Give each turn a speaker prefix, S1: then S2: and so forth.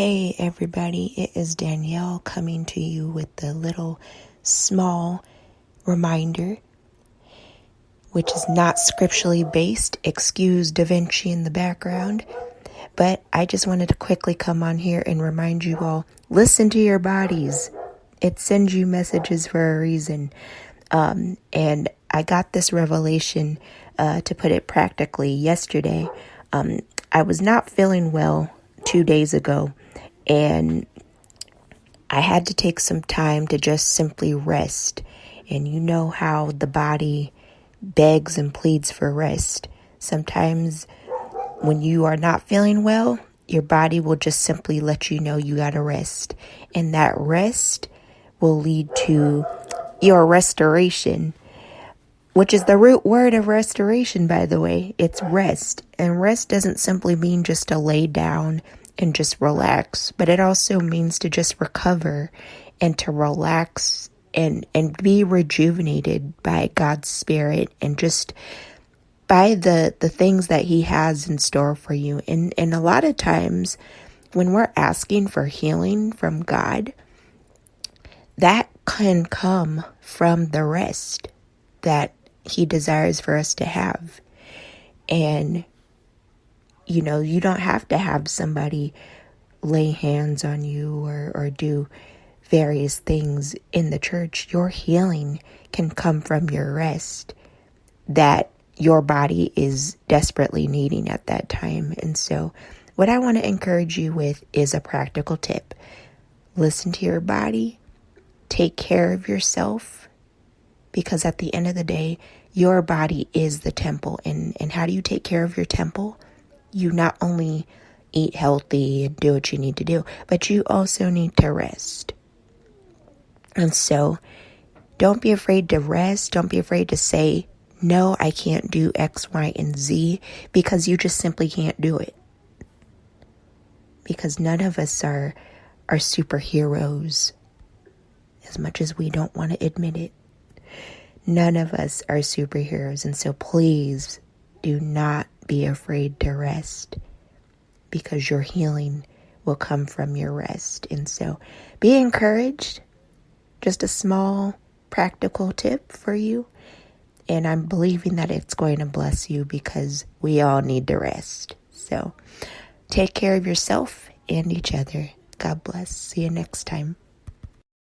S1: Hey everybody, it is Danielle coming to you with a little small reminder, which is not scripturally based. Excuse Da Vinci in the background, but I just wanted to quickly come on here and remind you all, listen to your bodies. It sends you messages for a reason. And I got this revelation, to put it practically, yesterday. I was not feeling well 2 days ago, and I had to take some time to just simply rest. And you know how the body begs and pleads for rest. Sometimes when you are not feeling well, your body will just simply let you know you gotta rest. And that rest will lead to your restoration, which is the root word of restoration, by the way. It's rest. And rest doesn't simply mean just to lay down and just relax, but it also means to just recover and to relax and be rejuvenated by God's Spirit and just by the things that He has in store for you. And a lot of times when we're asking for healing from God, that can come from the rest that He desires for us to have. And you don't have to have somebody lay hands on you or do various things in the church. Your healing can come from your rest that your body is desperately needing at that time. And so what I want to encourage you with is a practical tip. Listen to your body. Take care of yourself, because at the end of the day, your body is the temple. And how do you take care of your temple? You not only eat healthy and do what you need to do, but you also need to rest. And so don't be afraid to rest. Don't be afraid to say, no, I can't do X, Y, and Z, because you just simply can't do it. Because none of us are superheroes, as much as we don't want to admit it. None of us are superheroes. And so please do not be afraid to rest, because your healing will come from your rest. And so be encouraged. Just a small practical tip for you. And I'm believing that it's going to bless you, because we all need to rest. So take care of yourself and each other. God bless. See you next time.